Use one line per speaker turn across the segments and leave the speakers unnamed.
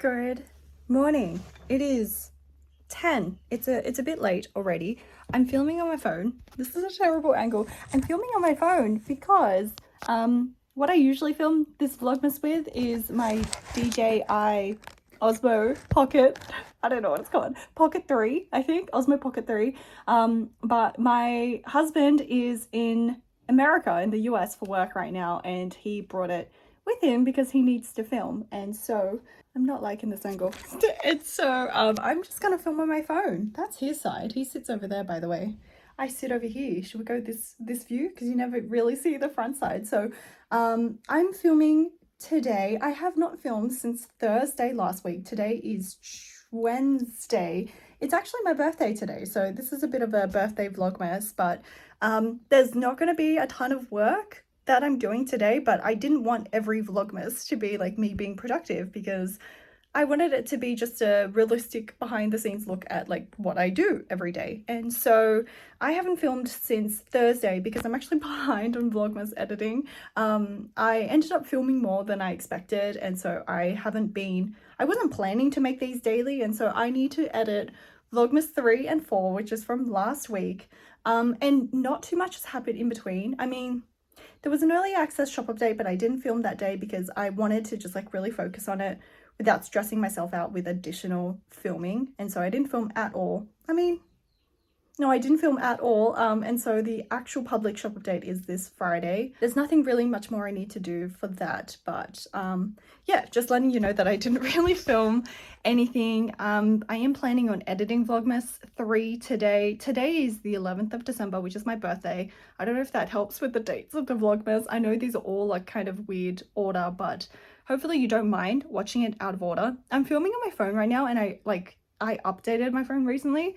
Good morning. It is 10. It's a bit late already. I'm filming on my phone. This is a terrible angle. I'm filming on my phone because what I usually film this vlogmas with is my DJI Osmo Pocket. I don't know what it's called. Pocket 3, I think. Osmo Pocket 3. But my husband is in America, in the US for work right now, and he brought it with him because he needs to film. And so I'm not liking this angle. And so I'm just gonna film on my phone. That's his side. He sits over there, by the way. I sit over here. Should we go this view? Because you never really see the front side. So I'm filming today. I have not filmed since Thursday last week. Today is Wednesday. It's actually my birthday today. So this is a bit of a birthday vlogmas, but there's not going to be a ton of work that I'm doing today, but I didn't want every vlogmas to be like me being productive because I wanted it to be just a realistic behind the scenes look at like what I do every day. And so I haven't filmed since Thursday because I'm actually behind on vlogmas editing. I ended up filming more than I expected, and so I wasn't planning to make these daily, and so I need to edit vlogmas 3 and 4, which is from last week. And not too much has happened in between. I mean, there was an early access shop update, but I didn't film that day because I wanted to just like really focus on it without stressing myself out with additional filming. And so I didn't film at all. No, I didn't film at all. And so the actual public shop update is this Friday. There's nothing really much more I need to do for that. But yeah, just letting you know that I didn't really film anything. I am planning on editing vlogmas 3 today. Today is the 11th of December, which is my birthday. I don't know if that helps with the dates of the vlogmas. I know these are all like kind of weird order, but hopefully you don't mind watching it out of order. I'm filming on my phone right now, and I updated my phone recently,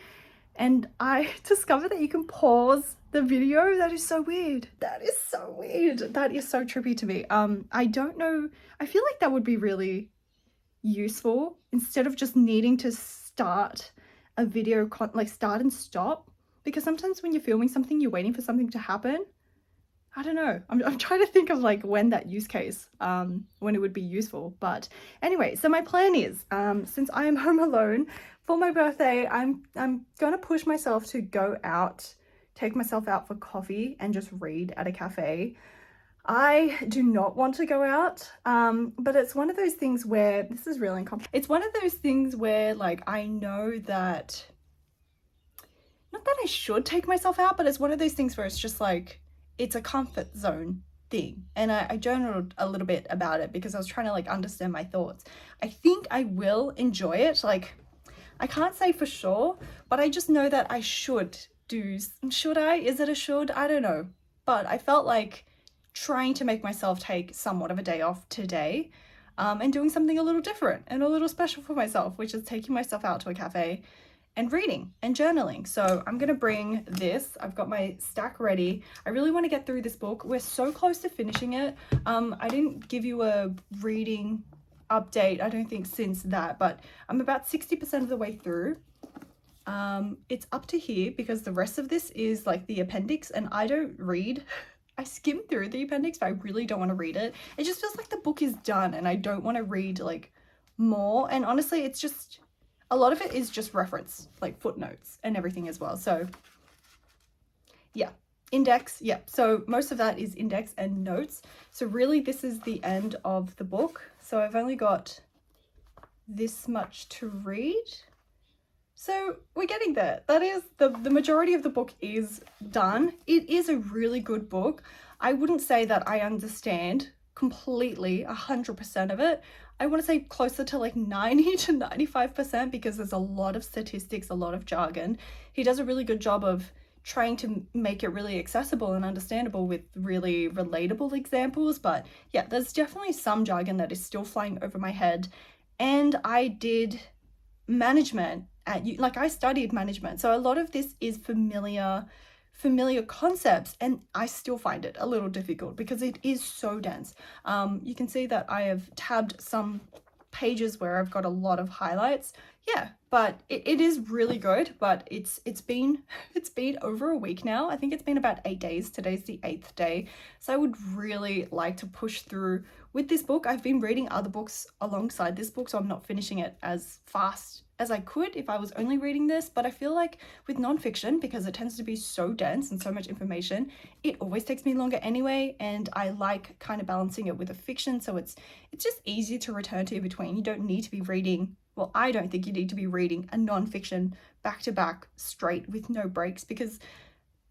and I discovered that you can pause the video. That is so weird. That is so weird. That is so trippy to me. I don't know. I feel like that would be really useful instead of just needing to start a video, like start and stop. Because sometimes when you're filming something, you're waiting for something to happen. I don't know. I'm trying to think of like when that use case, when it would be useful. But anyway, so my plan is, since I am home alone for my birthday, I'm gonna push myself to go out, take myself out for coffee and just read at a cafe. I do not want to go out, but it's one of those things where, this is really uncomfortable. It's one of those things where like, I know that, not that I should take myself out, but it's one of those things where it's just like, it's a comfort zone thing. And I journaled a little bit about it because I was trying to like understand my thoughts. I think I will enjoy it. Like, I can't say for sure, but I just know that I should do. Should I? Is it a should? I don't know. But I felt like trying to make myself take somewhat of a day off today, and doing something a little different and a little special for myself, which is taking myself out to a cafe and reading and journaling. So I'm gonna bring this. I've got my stack ready. I really want to get through this book. We're so close to finishing it. I didn't give you a reading update, I don't think, since that, but I'm about 60% of the way through. It's up to here because the rest of this is like the appendix, and I don't read. I skim through the appendix, but I really don't want to read it. It just feels like the book is done and I don't want to read like more. And honestly, it's just, a lot of it is just reference, like footnotes and everything as well. So yeah, index, yeah. So most of that is index and notes. So really this is the end of the book. So I've only got this much to read. So we're getting there. That is, the majority of the book is done. It is a really good book. I wouldn't say that I understand completely 100% of it. I want to say closer to like 90 to 95% because there's a lot of statistics, a lot of jargon. He does a really good job of trying to make it really accessible and understandable with really relatable examples. But yeah, there's definitely some jargon that is still flying over my head. And I did management I studied management. So a lot of this is familiar concepts, and I still find it a little difficult because it is so dense. You can see that I have tabbed some pages where I've got a lot of highlights. yeah, but it is really good, but it's been it's been over a week now. I think it's been about 8 days. Today's the 8th day. So I would really like to push through with this book. I've been reading other books alongside this book, so I'm not finishing it as fast as I could if I was only reading this. But I feel like with nonfiction, because it tends to be so dense and so much information, it always takes me longer anyway, and I like kind of balancing it with a fiction, so it's just easy to return to between. You don't need to be reading, well, I don't think you need to be reading a nonfiction back to back straight with no breaks, because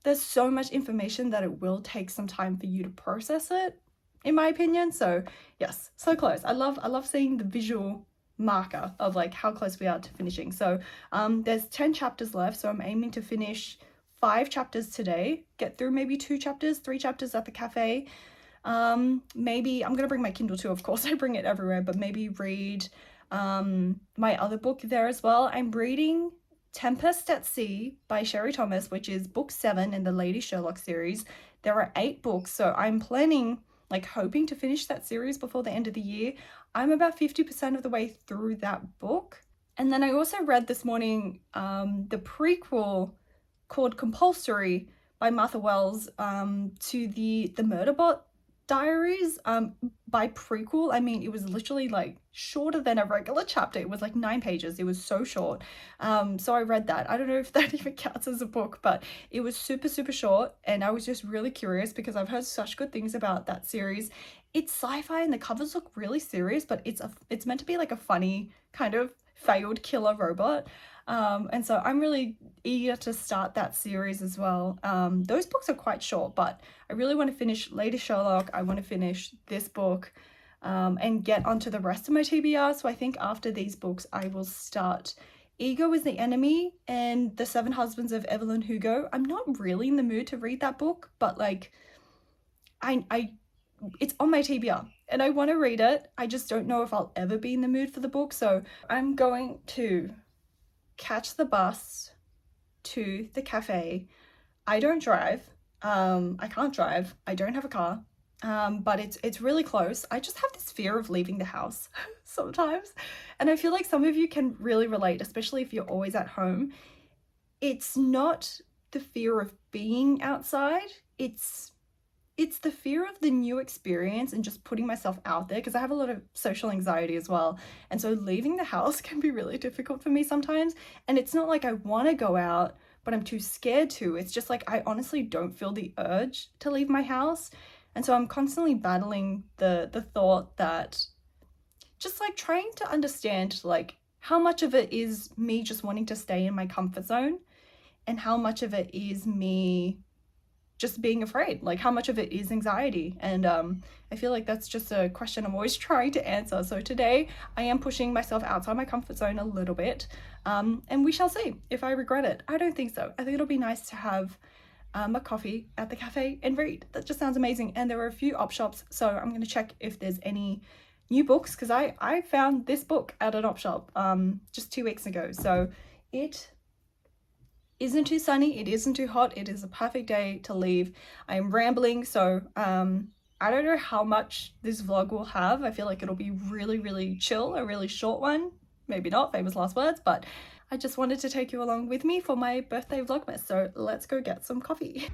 there's so much information that it will take some time for you to process it, in my opinion. So yes, so close. I love seeing the visual marker of like how close we are to finishing. So there's 10 chapters left, so I'm aiming to finish 5 chapters today, get through maybe 2 chapters, 3 chapters at the cafe. Maybe I'm gonna bring my Kindle too, of course. I bring it everywhere, but maybe read my other book there as well. I'm reading Tempest at Sea by Sherry Thomas, which is book 7 in the Lady Sherlock series. There are 8 books, so I'm planning, like, hoping to finish that series before the end of the year. I'm about 50% of the way through that book. And then I also read this morning the prequel called Compulsory by Martha Wells to the Murderbot Diaries. By prequel, I mean it was literally like shorter than a regular chapter. It was like 9 pages. It was so short. So I read that. I don't know if that even counts as a book, but it was super short, and I was just really curious because I've heard such good things about that series. It's sci-fi and the covers look really serious, but it's meant to be like a funny kind of failed killer robot. And so I'm really eager to start that series as well. Those books are quite short, but I really want to finish Lady Sherlock. I want to finish this book and get onto the rest of my TBR. So I think after these books, I will start Ego is the Enemy and The 7 Husbands of Evelyn Hugo. I'm not really in the mood to read that book, but like it's on my TBR and I want to read it. I just don't know if I'll ever be in the mood for the book. So I'm going to catch the bus to the cafe. I don't drive. I can't drive. I don't have a car. But it's really close. I just have this fear of leaving the house sometimes. And I feel like some of you can really relate, especially if you're always at home. It's not the fear of being outside. It's the fear of the new experience and just putting myself out there, because I have a lot of social anxiety as well. And so leaving the house can be really difficult for me sometimes. And it's not like I want to go out, but I'm too scared to. It's just like I honestly don't feel the urge to leave my house. And so I'm constantly battling the thought that, just like trying to understand like how much of it is me just wanting to stay in my comfort zone and how much of it is me just being afraid, like how much of it is anxiety. And I feel like that's just a question I'm always trying to answer. So today I am pushing myself outside my comfort zone a little bit, and we shall see if I regret it. I don't think so. I think it'll be nice to have a coffee at the cafe and read. That just sounds amazing. And there were a few op shops, so I'm going to check if there's any new books, because I found this book at an op shop just 2 weeks ago. So it isn't too sunny, it isn't too hot, it is a perfect day to leave. I am rambling, so I don't know how much this vlog will have. I feel like it'll be really chill, a really short one. Maybe not, famous last words, but I just wanted to take you along with me for my birthday vlogmas. So let's go get some coffee.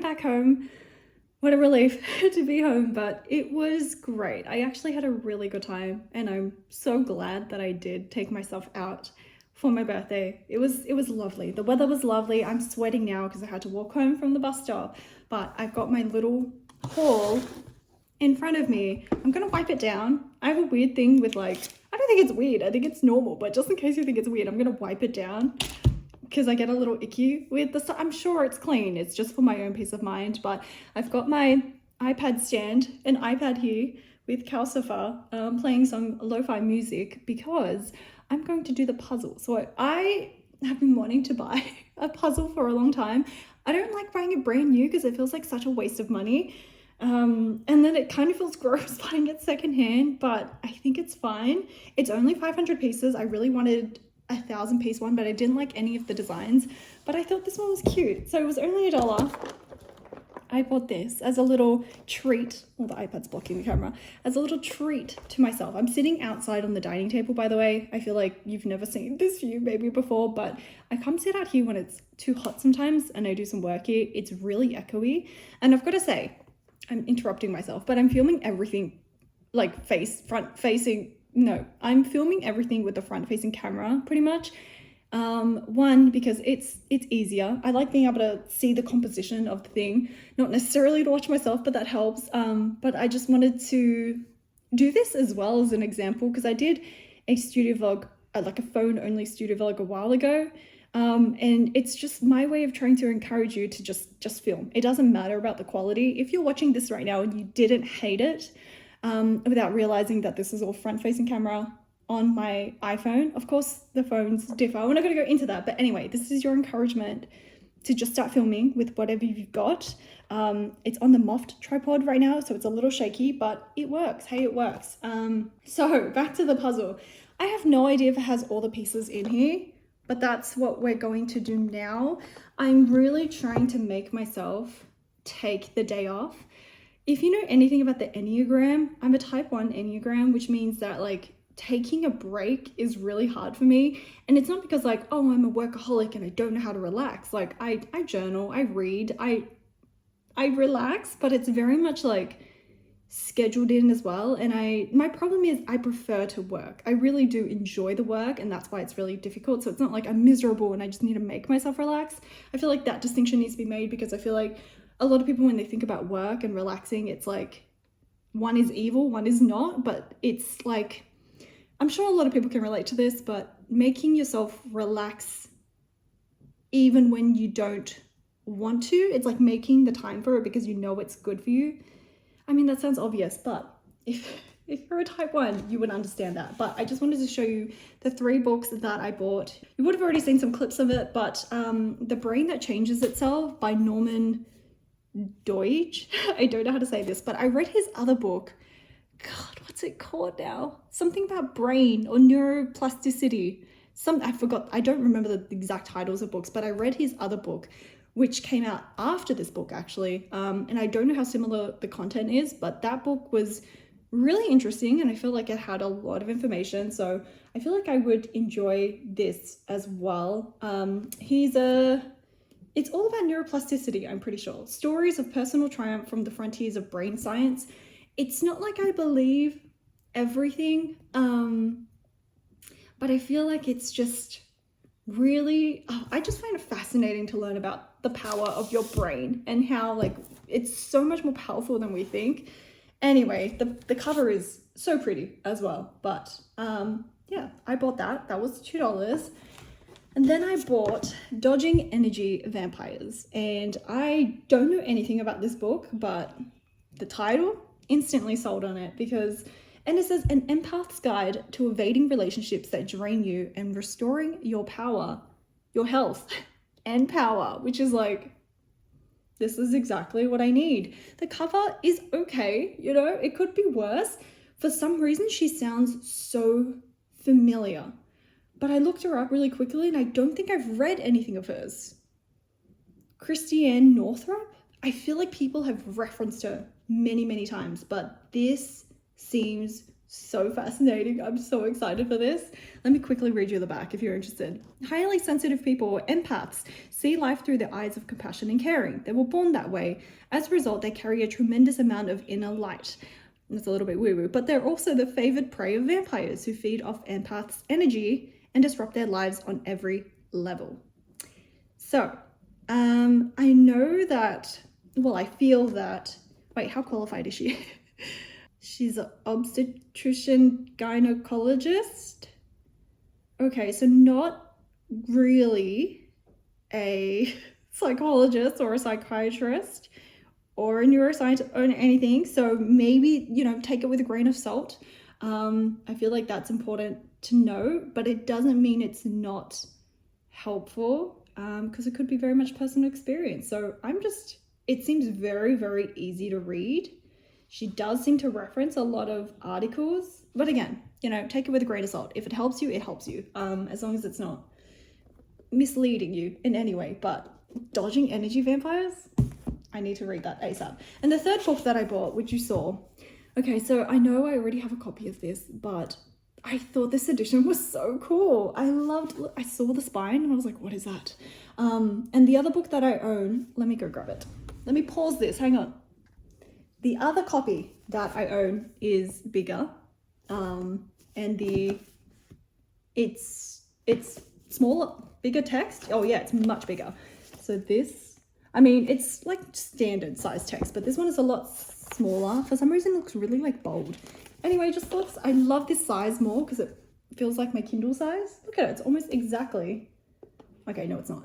back home. What a relief to be home, but it was great. I actually had a really good time, and I'm so glad that I did take myself out for my birthday. It was lovely. The weather was lovely. I'm sweating now because I had to walk home from the bus stop, but I've got my little haul in front of me. I'm gonna wipe it down. I have a weird thing with, like, I don't think it's weird, I think it's normal, but just in case you think it's weird, I'm gonna wipe it down because I get a little icky with the stuff. I'm sure it's clean, it's just for my own peace of mind. But I've got my iPad stand, an iPad here with Calcifer, playing some lo-fi music because I'm going to do the puzzle. So I have been wanting to buy a puzzle for a long time. I don't like buying it brand new because it feels like such a waste of money. And then it kind of feels gross buying it secondhand, but I think it's fine. It's only 500 pieces. I really wanted a 1,000-piece one, but I didn't like any of the designs, but I thought this one was cute. So it was only $1. I bought this as a little treat. Well, the iPad's blocking the camera. As a little treat to myself. I'm sitting outside on the dining table, by the way. I feel like you've never seen this view maybe before, but I come sit out here when it's too hot sometimes and I do some work here. It's really echoey. And I've got to say, I'm interrupting myself, but I'm filming everything like I'm filming everything with the front facing camera pretty much. One, because it's easier. I like being able to see the composition of the thing, not necessarily to watch myself, but that helps. But I just wanted to do this as well as an example because I did a studio vlog, like a phone only studio vlog a while ago. And it's just my way of trying to encourage you to just film. It doesn't matter about the quality. If you're watching this right now and you didn't hate it, without realizing that this is all front-facing camera on my iPhone. Of course, the phones differ. We're not going to go into that. But anyway, this is your encouragement to just start filming with whatever you've got. It's on the Moft tripod right now, so it's a little shaky, but it works. Hey, it works. So back to the puzzle. I have no idea if it has all the pieces in here, but that's what we're going to do now. I'm really trying to make myself take the day off. If you know anything about the Enneagram, I'm a type 1 Enneagram, which means that like taking a break is really hard for me. And it's not because like, oh, I'm a workaholic and I don't know how to relax. Like I journal, I read, I relax, but it's very much like scheduled in as well. And my problem is I prefer to work. I really do enjoy the work, and that's why it's really difficult. So it's not like I'm miserable and I just need to make myself relax. I feel like that distinction needs to be made because I feel like a lot of people, when they think about work and relaxing, it's like one is evil, one is not. But it's like, I'm sure a lot of people can relate to this, but making yourself relax even when you don't want to, it's like making the time for it because you know it's good for you. I mean, that sounds obvious, but if you're a type 1, you would understand that. But I just wanted to show you the 3 books that I bought. You would have already seen some clips of it, but The Brain That Changes Itself by Norman Deutsch. I don't know how to say this, but I read his other book. God, what's it called now? Something about brain or neuroplasticity. I forgot. I don't remember the exact titles of books, but I read his other book, which came out after this book actually. And I don't know how similar the content is, but that book was really interesting and I feel like it had a lot of information. So I feel like I would enjoy this as well. It's all about neuroplasticity, I'm pretty sure. Stories of personal triumph from the frontiers of brain science. It's not like I believe everything, but I feel like it's just really, I just find it fascinating to learn about the power of your brain and how like it's so much more powerful than we think. Anyway, the cover is so pretty as well, but yeah, I bought that. That was $2. And then I bought Dodging Energy Vampires, and I don't know anything about this book, but the title instantly sold on it and it says an empath's guide to evading relationships that drain you and restoring your power, your health and power, which is like, this is exactly what I need. The cover is okay, you know, it could be worse. For some reason, she sounds so familiar. But I looked her up really quickly and I don't think I've read anything of hers. Christiane Northrup? I feel like people have referenced her many, many times, but this seems So fascinating. I'm so excited for this. Let me quickly read you the back if you're interested. Highly sensitive people, or empaths, see life through the eyes of compassion and caring. They were born that way. As a result, they carry a tremendous amount of inner light. It's a little bit woo-woo, but they're also the favored prey of vampires who feed off empaths' energy and disrupt their lives on every level. So, I know that, well, I feel that, wait, how qualified is she? She's an obstetrician gynecologist. Okay, so not really a psychologist or a psychiatrist or a neuroscientist or anything. So maybe, you know, take it with a grain of salt. I feel like that's important to know, but it doesn't mean it's not helpful, because it could be very much personal experience. So it seems very, very easy to read. She does seem to reference a lot of articles, but again, you know, take it with a grain of salt. If it helps you, it helps you, as long as it's not misleading you in any way. But dodging energy vampires, I need to read that ASAP. And the third book that I bought, which you saw, okay, so I know I already have a copy of this, but I thought this edition was so cool. I saw the spine and I was like, what is that? And the other book that I own, let me go grab it. Let me pause this, hang on. The other copy that I own is bigger, and it's smaller, bigger text. Oh yeah, it's much bigger. So this, I mean, it's like standard size text, but this one is a lot smaller. For some reason, it looks really like bold. Anyway, just thought I love this size more because it feels like my Kindle size. Look at it, it's almost exactly. Okay, no, it's not.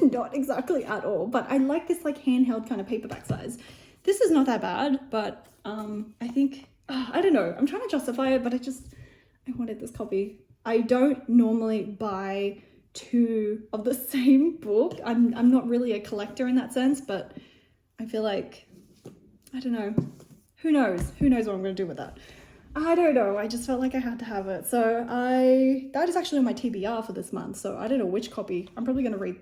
Not exactly at all, but I like this like handheld kind of paperback size. This is not that bad, but I think, I don't know, I'm trying to justify it, but I wanted this copy. I don't normally buy two of the same book. I'm not really a collector in that sense, but I feel like, I don't know, who knows what I'm going to do with that. I don't know, I just felt like I had to have it. So that is actually on my TBR for this month, so I don't know which copy. I'm probably going to read.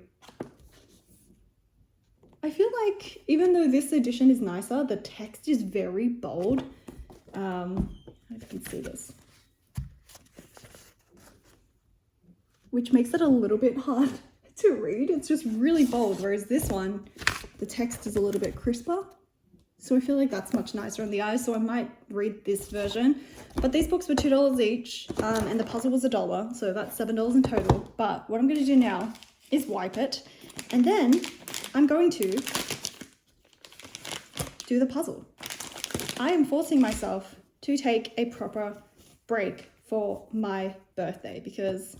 I feel like even though this edition is nicer, the text is very bold. I don't know if you can see this. Which makes it a little bit hard to read. It's just really bold, whereas this one, the text is a little bit crisper. So I feel like that's much nicer on the eyes, so I might read this version. But these books were $2 each, and the puzzle was $1, so that's $7 in total. But what I'm going to do now is wipe it, and then I'm going to do the puzzle. I am forcing myself to take a proper break for my birthday because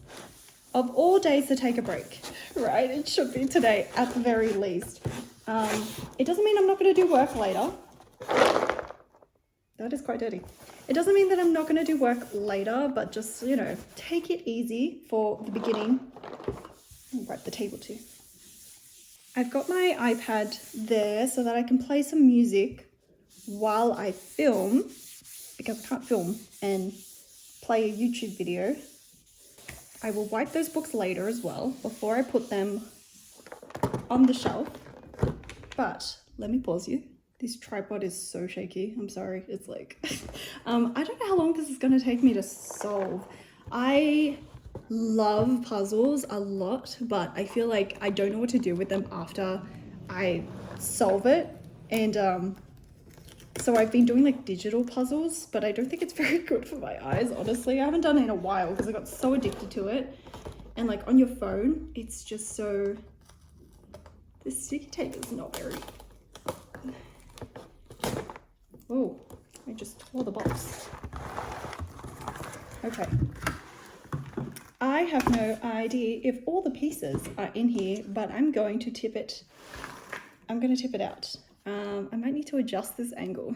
of all days to take a break, right? It should be today at the very least. It doesn't mean I'm not going to do work later. That is quite dirty. It doesn't mean that I'm not going to do work later, but just, you know, take it easy for the beginning. I'll wipe the table too. I've got my iPad there so that I can play some music while I film, because I can't film and play a YouTube video. I will wipe those books later as well, before I put them on the shelf. But let me pause you. This tripod is so shaky. I'm sorry. It's like, I don't know how long this is going to take me to solve. I love puzzles a lot, but I feel like I don't know what to do with them after I solve it. And so I've been doing like digital puzzles, but I don't think it's very good for my eyes, honestly. I haven't done it in a while because I got so addicted to it. And like on your phone, it's just so, the sticky tape is not very, oh, I just tore the box. Okay. I have no idea if all the pieces are in here, but I'm going to tip it. I'm going to tip it out. I might need to adjust this angle.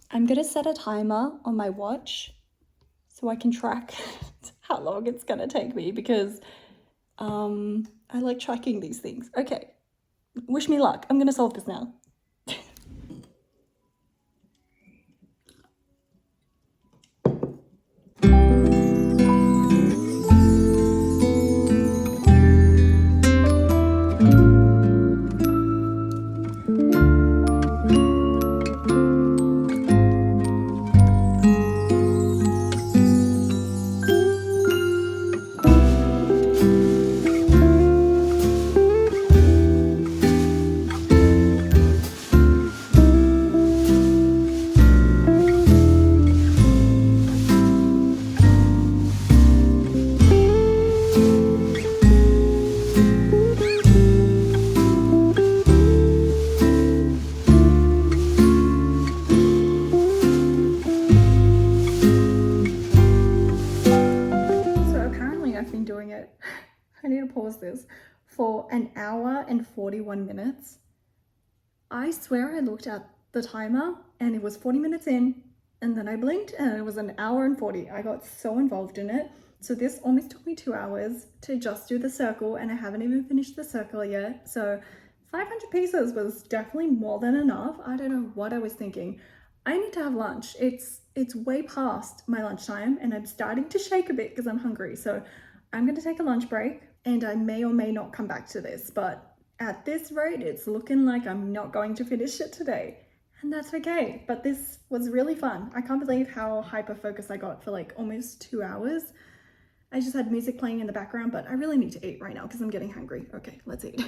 I'm going to set a timer on my watch so I can track how long it's going to take me, because I like tracking these things. Okay, wish me luck. I'm going to solve this now. was this? For an hour and 41 minutes. I swear I looked at the timer and it was 40 minutes in, and then I blinked and it was an hour and 40. I got so involved in it. So this almost took me 2 hours to just do the circle, and I haven't even finished the circle yet. So 500 pieces was definitely more than enough. I don't know what I was thinking. I need to have lunch. It's way past my lunchtime and I'm starting to shake a bit because I'm hungry. So I'm going to take a lunch break, and I may or may not come back to this, but at this rate, it's looking like I'm not going to finish it today. And that's okay, but this was really fun. I can't believe how hyper-focused I got for like almost 2 hours. I just had music playing in the background, but I really need to eat right now because I'm getting hungry. Okay, let's eat.